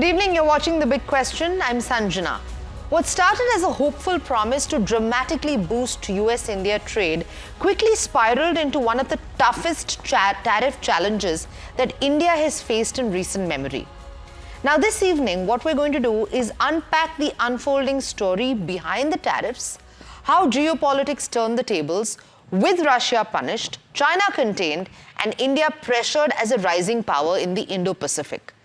Good evening, you're watching The Big Question. I'm Sanjana. What started as a hopeful promise to dramatically boost U.S. India trade quickly spiraled into one of the toughest tariff challenges that India has faced in recent memory. Now, this evening, what we're going to do is unpack the unfolding story behind the tariffs, how geopolitics turned the tables, with Russia punished, China contained, and India pressured as a rising power in the Indo-Pacific.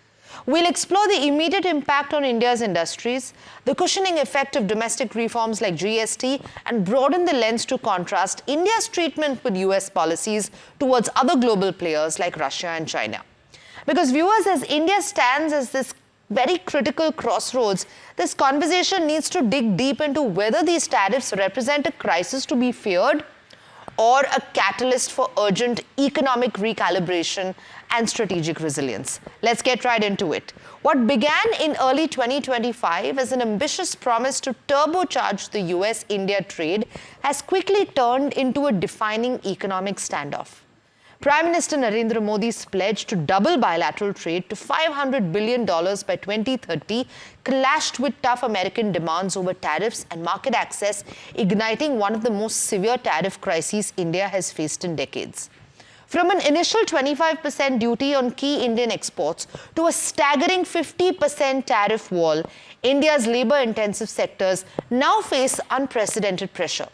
We'll explore the immediate impact on India's industries, the cushioning effect of domestic reforms like GST, and broaden the lens to contrast India's treatment with US policies towards other global players like Russia and China. Because viewers, as India stands as this very critical crossroads, this conversation needs to dig deep into whether these tariffs represent a crisis to be feared or a catalyst for urgent economic recalibration and strategic resilience. Let's get right into it. What began in early 2025 as an ambitious promise to turbocharge the US-India trade has quickly turned into a defining economic standoff. Prime Minister Narendra Modi's pledge to double bilateral trade to $500 billion by 2030 clashed with tough American demands over tariffs and market access, igniting one of the most severe tariff crises India has faced in decades. From an initial 25% duty on key Indian exports to a staggering 50% tariff wall, India's labor-intensive sectors now face unprecedented pressure.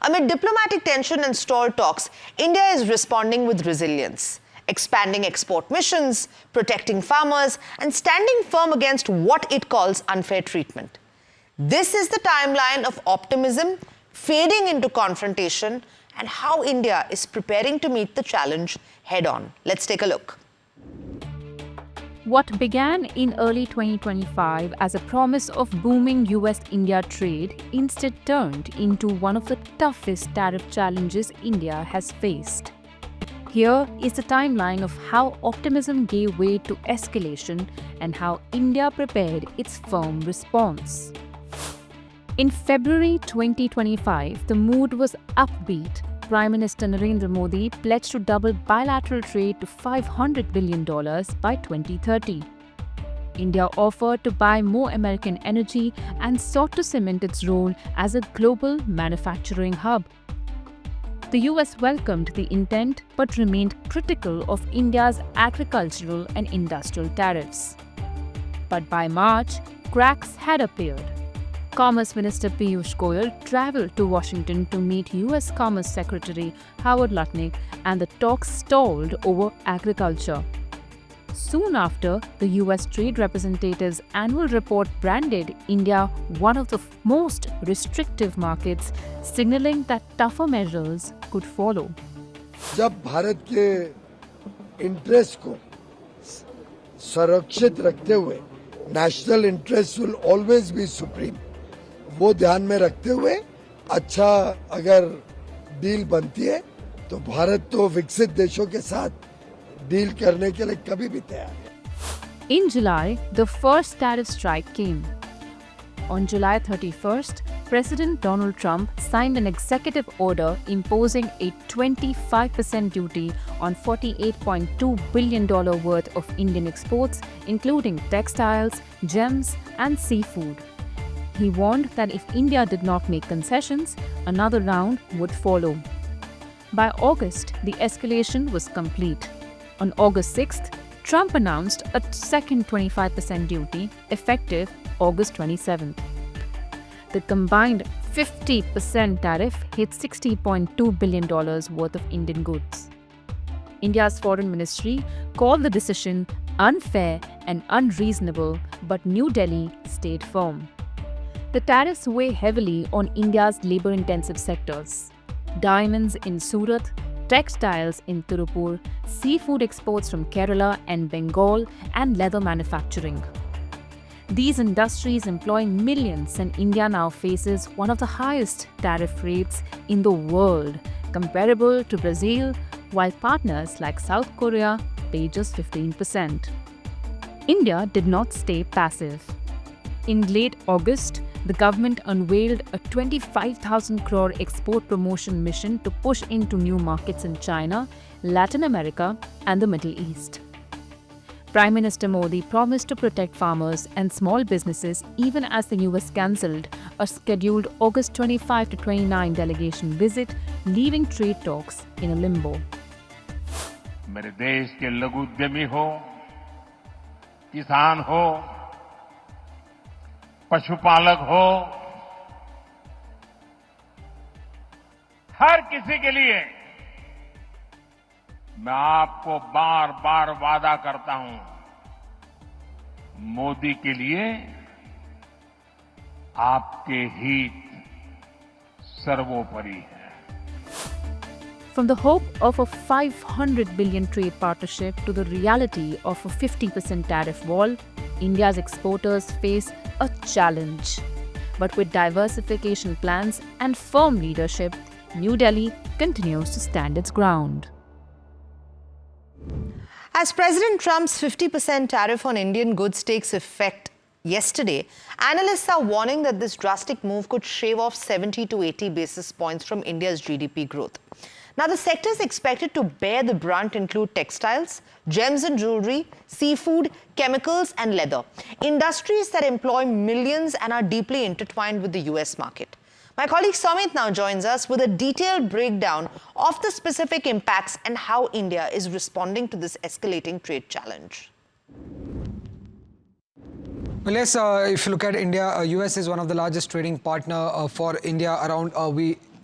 Amid diplomatic tension and stalled talks, India is responding with resilience, expanding export missions, protecting farmers, and standing firm against what it calls unfair treatment. This is the timeline of optimism fading into confrontation and how India is preparing to meet the challenge head-on. Let's take a look. What began in early 2025 as a promise of booming US-India trade instead turned into one of the toughest tariff challenges India has faced. Here is the timeline of how optimism gave way to escalation and how India prepared its firm response. In February 2025, the mood was upbeat. Prime Minister Narendra Modi pledged to double bilateral trade to $500 billion by 2030. India offered to buy more American energy and sought to cement its role as a global manufacturing hub. The US welcomed the intent but remained critical of India's agricultural and industrial tariffs. But by March, cracks had appeared. Commerce Minister Piyush Goyal traveled to Washington to meet U.S. Commerce Secretary Howard Lutnick, and the talks stalled over agriculture. Soon after, the U.S. Trade Representative's annual report branded India one of the most restrictive markets, signaling that tougher measures could follow. जब भारत के interest को संरक्षित रखते हुए national interest will always be supreme, वो ध्यान में रखते हुए अच्छा अगर डील बनती है तो भारत तो विकसित देशों के साथ डील करने के लिए कभी भी तैयार है. In July, the first tariff strike came. On July 31st, President Donald Trump signed an executive order imposing a 25% duty on $48.2 billion worth of Indian exports, including textiles, gems, and seafood. He warned that if India did not make concessions, another round would follow. By August, the escalation was complete. On August 6th, Trump announced a second 25% duty, effective August 27th. The combined 50% tariff hit $60.2 billion worth of Indian goods. India's foreign ministry called the decision unfair and unreasonable, but New Delhi stayed firm. The tariffs weigh heavily on India's labor-intensive sectors. Diamonds in Surat, textiles in Tirupur, seafood exports from Kerala and Bengal, and leather manufacturing. These industries employ millions, and India now faces one of the highest tariff rates in the world, comparable to Brazil, while partners like South Korea pay just 15%. India did not stay passive. In late August, the government unveiled a 25,000 crore export promotion mission to push into new markets in China, Latin America, and the Middle East. Prime Minister Modi promised to protect farmers and small businesses even as the US cancelled a scheduled August 25 to 29 delegation visit, leaving trade talks in a limbo. मेरे देश के लघु उद्यमी हो, किसान हो, पशुपालक हो, हर किसी के लिए मैं आपको बार बार वादा करता हूं, मोदी के लिए आपके हित सर्वोपरि है. From the hope of a 500 billion trade partnership to the reality of a 50% tariff wall, India's exporters face a challenge. But with diversification plans and firm leadership, New Delhi continues to stand its ground. As President Trump's 50% tariff on Indian goods takes effect yesterday, analysts are warning that this drastic move could shave off 70 to 80 basis points from India's GDP growth. Now, the sectors expected to bear the brunt include textiles, gems and jewelry, seafood, chemicals and leather, industries that employ millions and are deeply intertwined with the US market. My colleague Somit now joins us with a detailed breakdown of the specific impacts and how India is responding to this escalating trade challenge. Well, yes, if you look at India, US is one of the largest trading partner for India.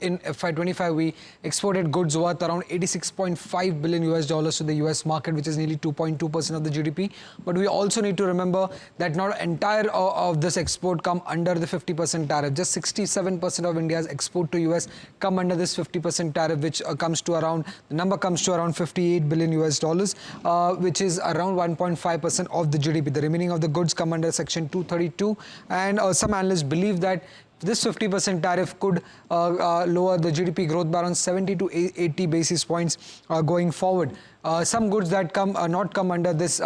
In FY25, we exported goods worth around $86.5 billion to the US market, which is nearly 2.2% of the GDP. But we also need to remember that not entire of this export come under the 50% tariff. Just 67% of India's export to US come under this 50% tariff, which the number comes to around $58 billion, which is around 1.5% of the GDP. The remaining of the goods come under Section 232, and some analysts believe that this 50% tariff could lower the GDP growth by around 70 to 80 basis points going forward. Some goods that not come under this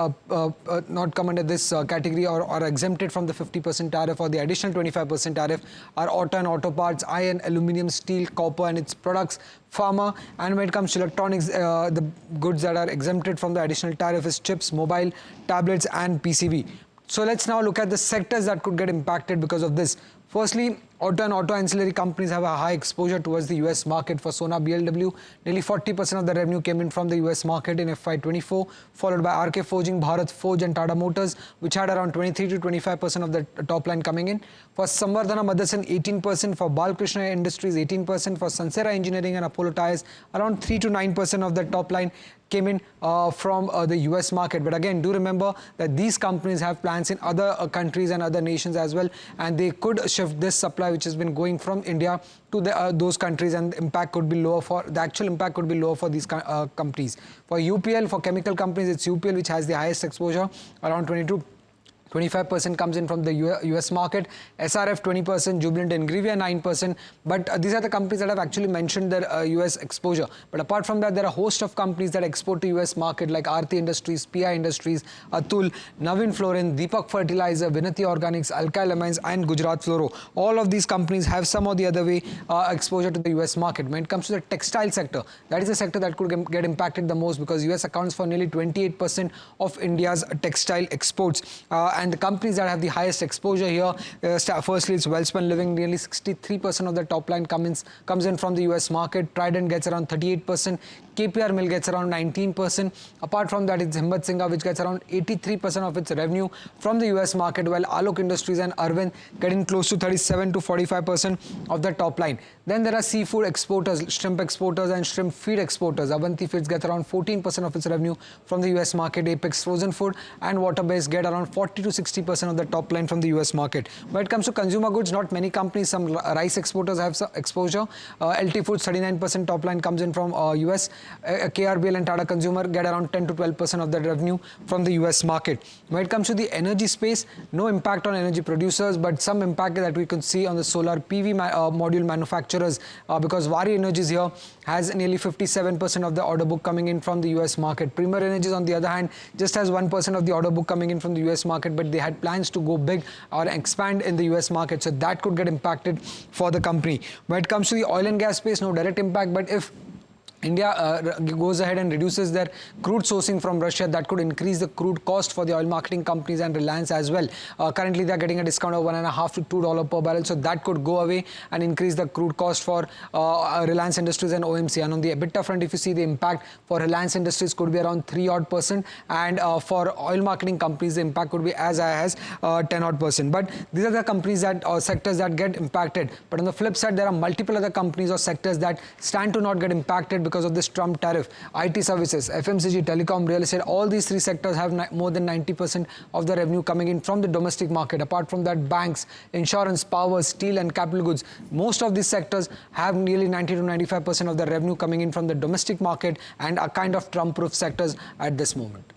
category or are exempted from the 50% tariff or the additional 25% tariff are auto and auto parts, iron, aluminium, steel, copper and its products, pharma, and when it comes to electronics, the goods that are exempted from the additional tariff is chips, mobile, tablets and PCB. So let's now look at the sectors that could get impacted because of this. Firstly, auto and auto ancillary companies have a high exposure towards the US market. For Sona BLW, nearly 40% of the revenue came in from the US market in FY24, followed by RK Forging, Bharat Forge and Tata Motors, which had around 23 to 25% of the top line coming in. For Samvardhana Motherson, 18%, for Balkrishna Industries, 18%, for Sansera Engineering and Apollo Tyres, around 3 to 9% of the top line came in from the US market. But again, do remember that these companies have plants in other countries and other nations as well, and they could shift this supply which has been going from India to those countries, and the impact could be lower the actual impact could be lower for these companies. For UPL, for chemical companies, it's UPL which has the highest exposure, around 25% comes in from the US market, SRF 20%, Jubilant and Grevia 9%. But these are the companies that have actually mentioned their US exposure. But apart from that, there are a host of companies that export to US market like Aarti Industries, PI Industries, Atul, Navin Fluorine, Deepak Fertilizer, Vinati Organics, Alkyl Amines and Gujarat Fluoro. All of these companies have some or the other way exposure to the US market. When it comes to the textile sector, that is the sector that could get impacted the most because US accounts for nearly 28% of India's textile exports. And the companies that have the highest exposure here, firstly, it's Welspun Living, nearly 63% of the top line comes in from the US market. Trident gets around 38%. KPR Mill gets around 19%. Apart from that, it's Himmat Singha, which gets around 83% of its revenue from the US market, while Alok Industries and Arvind getting close to 37 to 45% of the top line. Then there are seafood exporters, shrimp exporters and shrimp feed exporters. Avanti Feeds gets around 14% of its revenue from the US market. Apex Frozen Food and Waterbase get around 40 to 60% of the top line from the US market. When it comes to consumer goods, not many companies, some rice exporters have some exposure. LT Foods, 39% top line comes in from US. KRBL and Tata Consumer get around 10 to 12% of the revenue from the US market. When it comes to the energy space, no impact on energy producers, but some impact that we can see on the solar PV module manufacturers because Vari Energies here has nearly 57% of the order book coming in from the US market. Premier Energies, on the other hand, just has 1% of the order book coming in from the US market, but they had plans to go big or expand in the US market, so that could get impacted for the company. When it comes to the oil and gas space, no direct impact, but if India goes ahead and reduces their crude sourcing from Russia, that could increase the crude cost for the oil marketing companies and Reliance as well. Currently, they are getting a discount of $1.5 to $2 per barrel, so that could go away and increase the crude cost for Reliance Industries and OMC. And on the EBITDA front, if you see the impact for Reliance Industries could be around 3% and for oil marketing companies, the impact could be as high as 10%. But these are the companies that or sectors that get impacted. But on the flip side, there are multiple other companies or sectors that stand to not get impacted because of this Trump tariff. IT services, FMCG, telecom, real estate, all these three sectors have more than 90% of the revenue coming in from the domestic market. Apart from that, banks, insurance, power, steel and capital goods, most of these sectors have nearly 90 to 95% of the revenue coming in from the domestic market and are kind of Trump-proof sectors at this moment.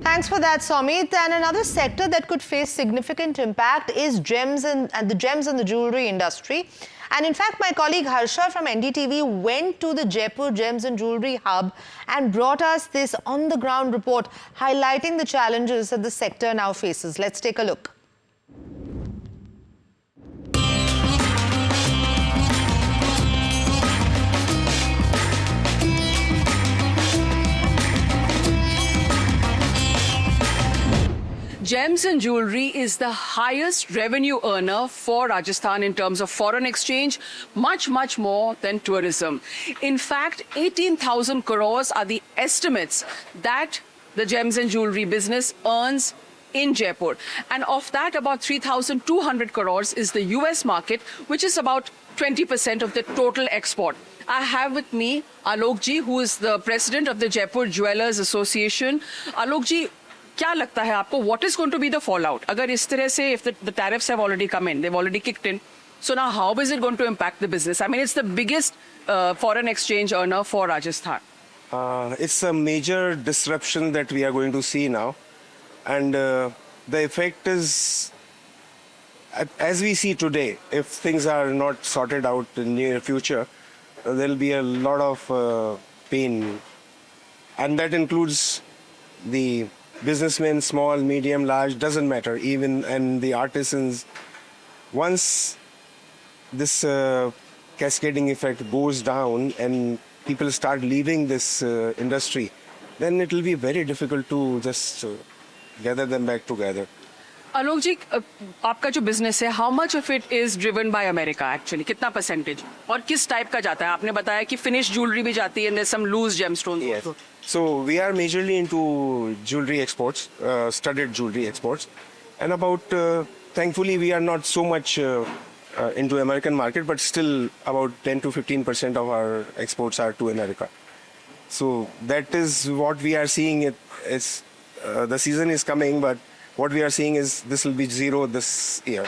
Thanks for that, Somit. And another sector that could face significant impact is gems and the jewelry industry. And in fact, my colleague Harsha from NDTV went to the Jaipur Gems and Jewelry Hub and brought us this on-the-ground report highlighting the challenges that the sector now faces. Let's take a look. Gems and jewelry is the highest revenue earner for Rajasthan in terms of foreign exchange, much more than tourism. In fact, 18,000 crores are the estimates that the gems and jewelry business earns in Jaipur. And of that, about 3,200 crores is the US market, which is about 20% of the total export. I have with me Alok ji, who is the president of the Jaipur Jewelers Association. Alok ji, क्या लगता है आपको what is going to be the fallout अगर इस तरह से if the tariffs have already come in, they've already kicked in, so now how is it going to impact the business? I mean, it's the biggest foreign exchange earner for Rajasthan. It's a major disruption that we are going to see now, and the effect is, as we see today, if things are not sorted out in the near future, there'll be a lot of pain, and that includes the businessmen, small, medium, large, doesn't matter, even, and the artisans. Once this cascading effect goes down and people start leaving this industry, then it will be very difficult to just gather them back together. Alok ji, आपका जो business है, how much of it is driven by America actually? कितना percentage? और किस type का जाता है? आपने बताया कि finished jewelry भी जाती है and there's some loose gemstones. Yes. So we are majorly into jewelry exports, studded jewelry exports, and about thankfully we are not so much into American market, but still about 10 to 15% of our exports are to America. So that is what we are seeing. It's the season is coming, but what we are seeing is this will be zero this year.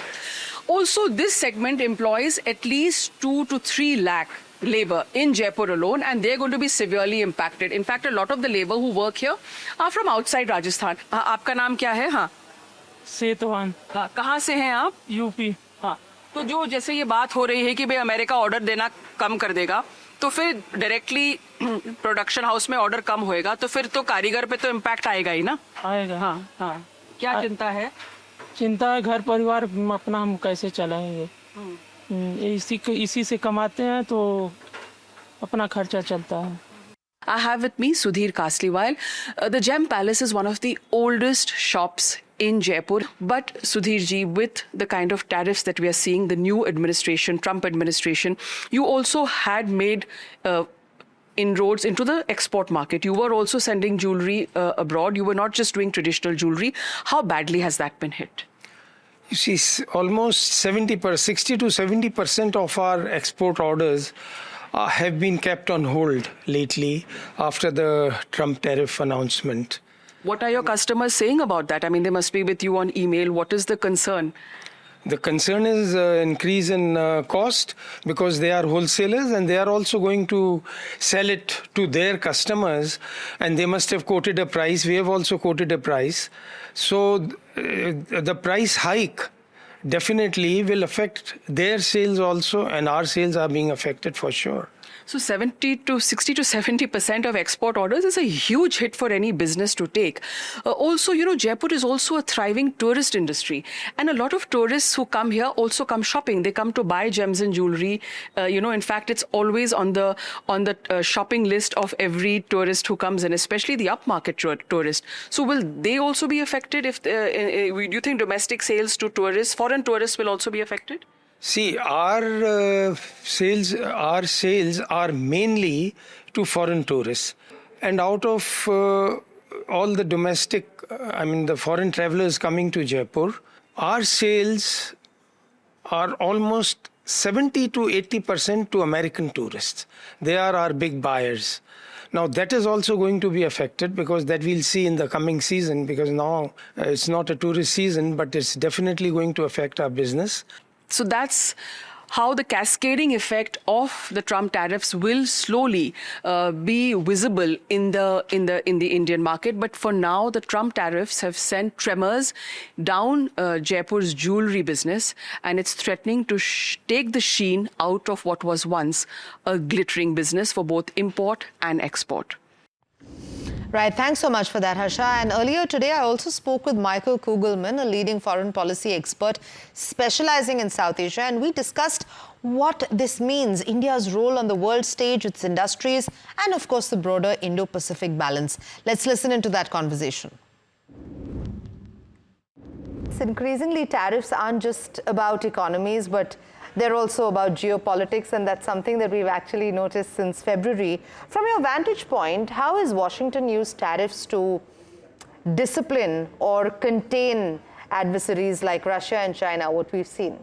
Also, this segment employs at least 2 to 3 lakh labor in Jaipur alone, and they're going to be severely impacted. In fact, a lot of the labor who work here are from outside Rajasthan. आपका नाम क्या है? हाँ, सेतवान। कहाँ से हैं आप? UP. हाँ, तो जो जैसे ये बात हो रही है कि भाई अमेरिका ऑर्डर देना कम कर देगा, तो फिर डायरेक्टली प्रोडक्शन हाउस में ऑर्डर कम होएगा, तो फिर तो कारीगर पे तो इम्पैक्ट आएगा ही ना? आएगा। हाँ हाँ, क्या चिंता है? चिंता है घर परिवार अपना हम कैसे चलाएंगे, इसी से कमाते हैं तो अपना खर्चा चलता है. I have with me Sudhir Kasliwal. The Gem Palace is one of the oldest shops in Jaipur. But Sudhir ji, with the kind of tariffs that we are seeing, the new administration, Trump administration, you also had made inroads into the export market. You were also sending jewelry abroad. You were not just doing traditional jewelry. How badly has that been hit? You see, almost 60 to 70% of our export orders have been kept on hold lately after the Trump tariff announcement. What are your customers saying about that? I mean, they must be with you on email. What is the concern? The concern is increase in cost because they are wholesalers and they are also going to sell it to their customers and they must have quoted a price. We have also quoted a price. So the price hike definitely will affect their sales also, and our sales are being affected for sure. So 60 to 70% of export orders is a huge hit for any business to take. Also, Jaipur is also a thriving tourist industry. And a lot of tourists who come here also come shopping. They come to buy gems and jewelry. In fact, it's always on the shopping list of every tourist who comes in, especially the upmarket tourist. So will they also be affected? Do you think domestic sales to tourists, foreign tourists will also be affected? See, our sales are mainly to foreign tourists, and out of all the domestic, the foreign travelers coming to Jaipur, our sales are almost 70 to 80% to American tourists. They are our big buyers. Now that is also going to be affected, because that we'll see in the coming season, because now it's not a tourist season, but it's definitely going to affect our business. So that's how the cascading effect of the Trump tariffs will slowly be visible in the Indian market. But for now, the Trump tariffs have sent tremors down Jaipur's jewelry business, and it's threatening to take the sheen out of what was once a glittering business for both import and export. Right. Thanks so much for that, Harsha. And earlier today, I also spoke with Michael Kugelman, a leading foreign policy expert specializing in South Asia. And we discussed what this means, India's role on the world stage, its industries, and of course, the broader Indo-Pacific balance. Let's listen into that conversation. Increasingly, tariffs aren't just about economies, but they're also about geopolitics, and that's something that we've actually noticed since February. From your vantage point, how has Washington used tariffs to discipline or contain adversaries like Russia and China, what we've seen?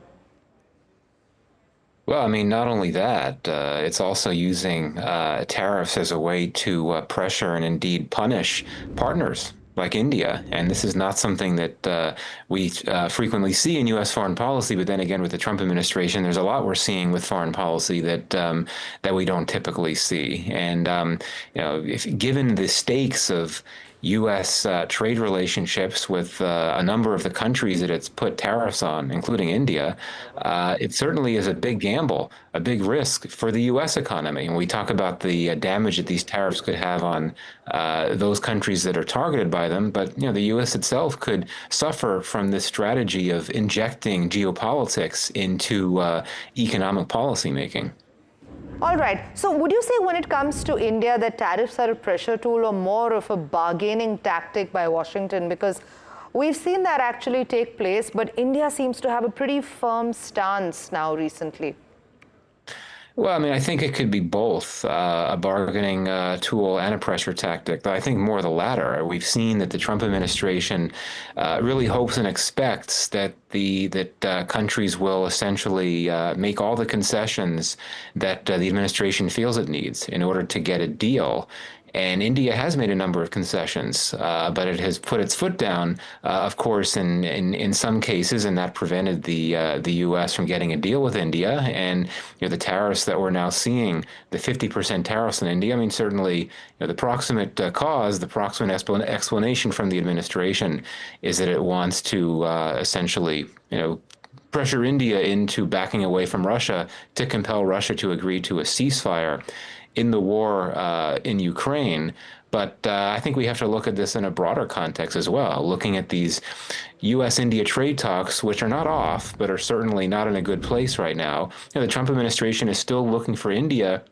Well, not only that, it's also using tariffs as a way to pressure and indeed punish partners like India. And this is not something that we frequently see in U.S. foreign policy. But then again, with the Trump administration, there's a lot we're seeing with foreign policy that we don't typically see. And if given the stakes of U.S. trade relationships with a number of the countries that it's put tariffs on, including India, it certainly is a big gamble, a big risk for the U.S. economy. When we talk about the damage that these tariffs could have on those countries that are targeted by them, but the U.S. itself could suffer from this strategy of injecting geopolitics into economic policymaking. All right. So would you say when it comes to India that tariffs are a pressure tool or more of a bargaining tactic by Washington? Because we've seen that actually take place, but India seems to have a pretty firm stance now recently. Well, I think it could be both a bargaining tool and a pressure tactic, but I think more the latter. We've seen that the Trump administration really hopes and expects that countries will essentially make all the concessions that the administration feels it needs in order to get a deal. And India has made a number of concessions, but it has put its foot down, of course, in some cases, and that prevented the U.S. from getting a deal with India. And the tariffs that we're now seeing, the 50% tariffs in India, certainly the proximate cause, the proximate explanation from the administration is that it wants to essentially, pressure India into backing away from Russia to compel Russia to agree to a ceasefire in the war in Ukraine. But I think we have to look at this in a broader context as well, looking at these U.S.-India trade talks, which are not off, but are certainly not in a good place right now. The Trump administration is still looking for India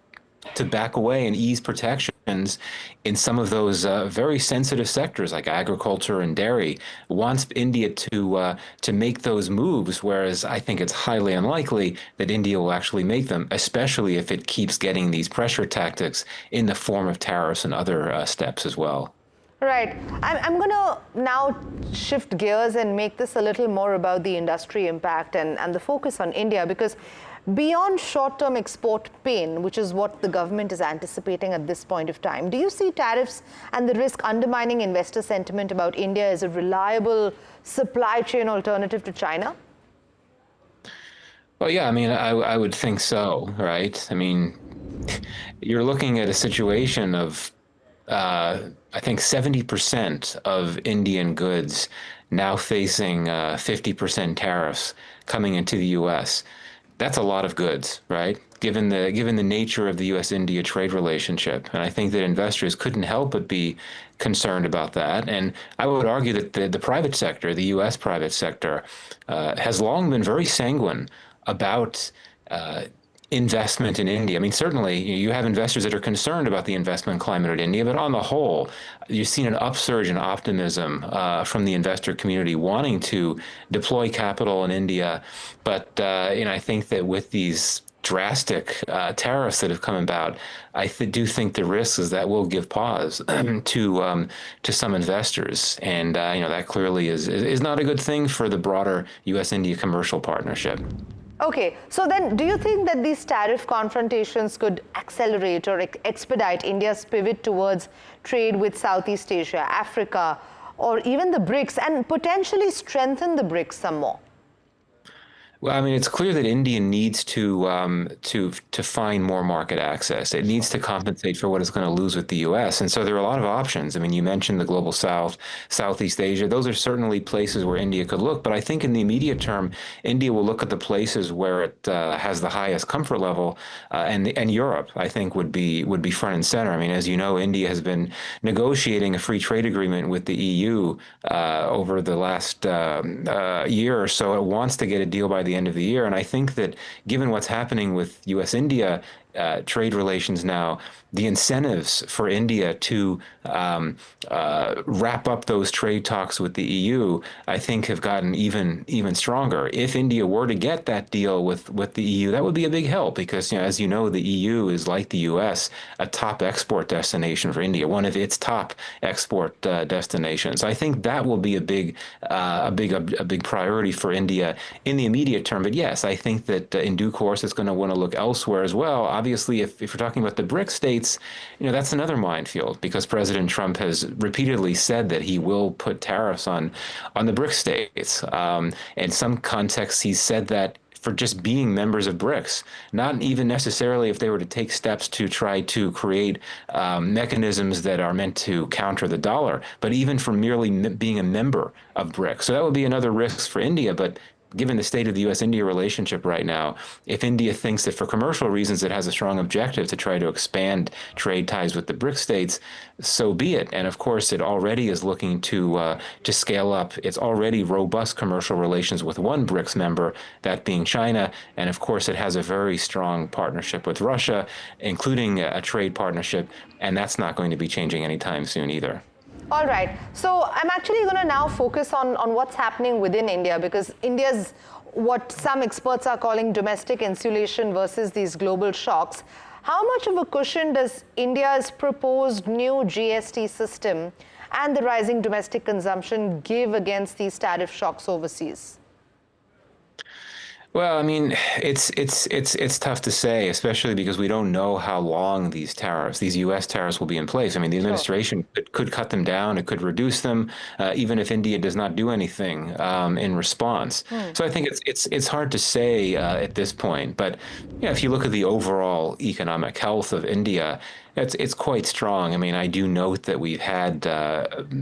to back away and ease protections in some of those very sensitive sectors like agriculture and dairy, wants India to make those moves, whereas I think it's highly unlikely that India will actually make them, especially if it keeps getting these pressure tactics in the form of tariffs and other steps as well. Right. I'm going to now shift gears and make this a little more about the industry impact and the focus on India, because beyond short-term export pain, which is what the government is anticipating at this point of time, do you see tariffs and the risk undermining investor sentiment about India as a reliable supply chain alternative to China? Well, yeah, I would think so, right? You're looking at a situation of, I think 70% of Indian goods now facing 50% tariffs coming into the U.S. That's a lot of goods, right? Given the nature of the U.S. India trade relationship, and I think that investors couldn't help but be concerned about that. And I would argue that the private sector, the U.S. private sector, has long been very sanguine about investment in India. I mean, certainly you have investors that are concerned about the investment climate in India, but on the whole, you've seen an upsurge in optimism from the investor community wanting to deploy capital in India. But I think that with these drastic tariffs that have come about, I do think the risk is that will give pause to some investors, and that clearly is not a good thing for the broader U.S.-India commercial partnership. Okay, so then do you think that these tariff confrontations could accelerate or expedite India's pivot towards trade with Southeast Asia, Africa, or even the BRICS, and potentially strengthen the BRICS some more? Well, I mean, it's clear that India needs to find more market access. It needs to compensate for what it's going to lose with the U.S. And so there are a lot of options. I mean, you mentioned the Global South, Southeast Asia. Those are certainly places where India could look. But I think in the immediate term, India will look at the places where it has the highest comfort level, and Europe, I think, would be front and center. I mean, as you know, India has been negotiating a free trade agreement with the EU over the last year or so. It wants to get a deal by the end of the year. And I think that given what's happening with U.S. India trade relations now, the incentives for India to wrap up those trade talks with the EU, I think, have gotten even stronger. If India were to get that deal with the EU, that would be a big help because, as you know, the EU is, like the U.S., a top export destination for India, one of its top export destinations. I think that will be a big priority for India in the immediate term. But yes, I think that in due course, it's going to want to look elsewhere as well. Obviously, if we're talking about the BRICS states, that's another minefield because President Trump has repeatedly said that he will put tariffs on the BRICS states. In some contexts, he's said that for just being members of BRICS, not even necessarily if they were to take steps to try to create mechanisms that are meant to counter the dollar, but even for merely being a member of BRICS. So that would be another risk for India, but given the state of the U.S.-India relationship right now, if India thinks that for commercial reasons it has a strong objective to try to expand trade ties with the BRICS states, so be it. And of course, it already is looking to scale up its already robust commercial relations with one BRICS member, that being China. And of course, it has a very strong partnership with Russia, including a trade partnership, and that's not going to be changing anytime soon either. All right. So I'm actually going to now focus on what's happening within India, because India's what some experts are calling domestic insulation versus these global shocks. How much of a cushion does India's proposed new GST system and the rising domestic consumption give against these tariff shocks overseas? Well, I mean, it's tough to say, especially because we don't know how long these U.S. tariffs will be in place. I mean, the administration could cut them down, it could reduce them, even if India does not do anything in response. So I think it's hard to say at this point. But if you look at the overall economic health of India, it's quite strong. I mean, I do note that we've had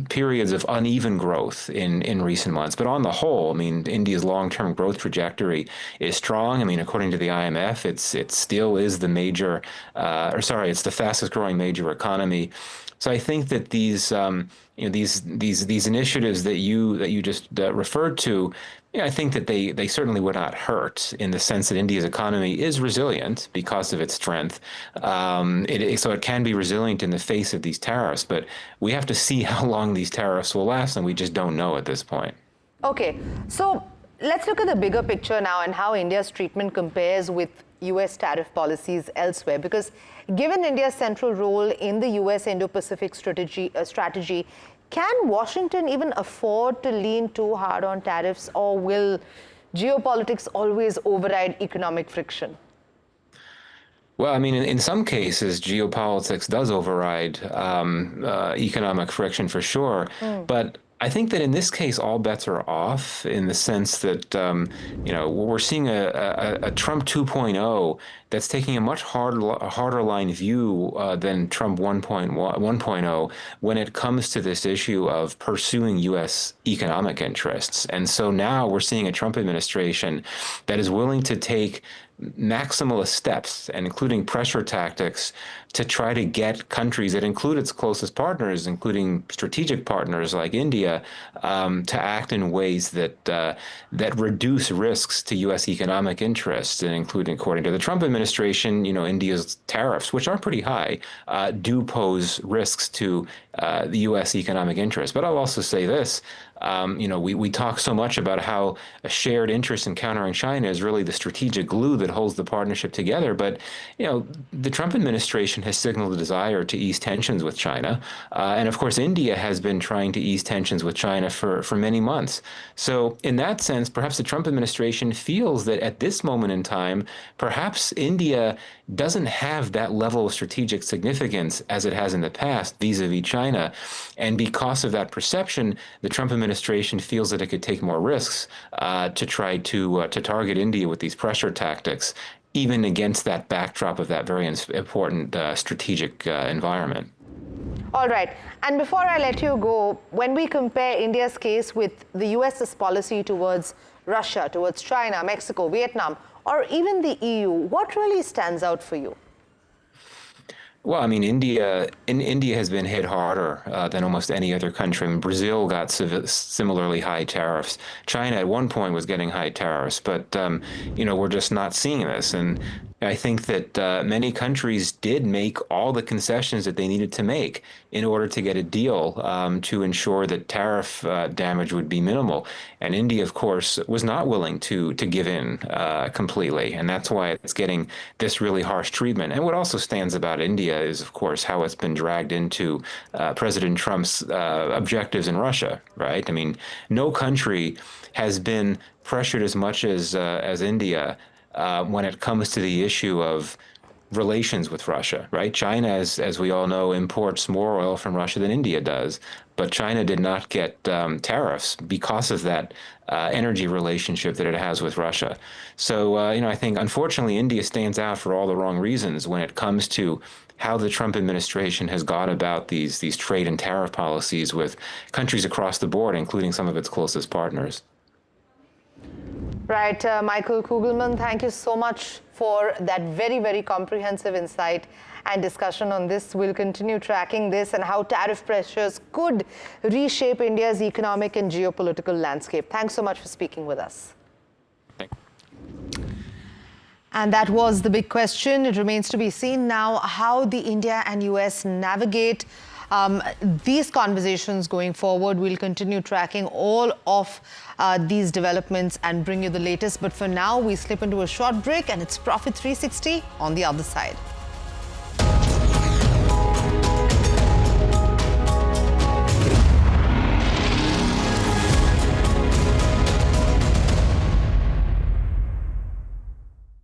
periods of uneven growth in recent months, but on the whole, I mean, India's long-term growth trajectory is strong. I mean, according to the IMF, it still is the it's the fastest-growing major economy. So I think that these initiatives that you just referred to, I think that they certainly would not hurt, in the sense that India's economy is resilient because of its strength. So it can be resilient in the face of these tariffs, but we have to see how long these tariffs will last, and we just don't know at this point. Okay, so let's look at the bigger picture now and how India's treatment compares with U.S. tariff policies elsewhere, because given India's central role in the U.S. Indo-Pacific strategy, can Washington even afford to lean too hard on tariffs, or will geopolitics always override economic friction? Well, I mean, in some cases, geopolitics does override economic friction for sure, but I think that in this case, all bets are off in the sense that, we're seeing a Trump 2.0 that's taking a much harder line view than Trump 1.0 when it comes to this issue of pursuing U.S. economic interests. And so now we're seeing a Trump administration that is willing to take maximalist steps, and including pressure tactics, to try to get countries that include its closest partners, including strategic partners like India, to act in ways that that reduce risks to U.S. economic interests, and including, according to the Trump administration, India's tariffs, which are pretty high, do pose risks to the U.S. economic interests. But I'll also say this. We talk so much about how a shared interest in countering China is really the strategic glue that holds the partnership together. But, the Trump administration has signaled a desire to ease tensions with China. And of course, India has been trying to ease tensions with China for many months. So in that sense, perhaps the Trump administration feels that at this moment in time, perhaps India doesn't have that level of strategic significance as it has in the past vis-a-vis China. And because of that perception, the Trump administration feels that it could take more risks to try to target India with these pressure tactics, even against that backdrop of that very important strategic environment. All right. And before I let you go, when we compare India's case with the US's policy towards Russia, towards China, Mexico, Vietnam, or even the EU, what really stands out for you? Well, I mean, India has been hit harder than almost any other country. I mean, Brazil got similarly high tariffs. China at one point was getting high tariffs, but we're just not seeing this. And I think that many countries did make all the concessions that they needed to make in order to get a deal to ensure that tariff damage would be minimal. And India, of course, was not willing to give in completely. And that's why it's getting this really harsh treatment. And what also stands about India is, of course, how it's been dragged into President Trump's objectives in Russia, right? I mean, no country has been pressured as much as India when it comes to the issue of relations with Russia, right? China, as we all know, imports more oil from Russia than India does, but China did not get tariffs because of that energy relationship that it has with Russia. So, I think, unfortunately, India stands out for all the wrong reasons when it comes to how the Trump administration has gone about these trade and tariff policies with countries across the board, including some of its closest partners. Right, Michael Kugelman, thank you so much for that very, very comprehensive insight and discussion on this. We'll continue tracking this and how tariff pressures could reshape India's economic and geopolitical landscape. Thanks so much for speaking with us. And that was the big question. It remains to be seen now how the India and US navigate these conversations going forward. We'll continue tracking all of these developments and bring you the latest. But for now, we slip into a short break, and it's Profit 360 on the other side.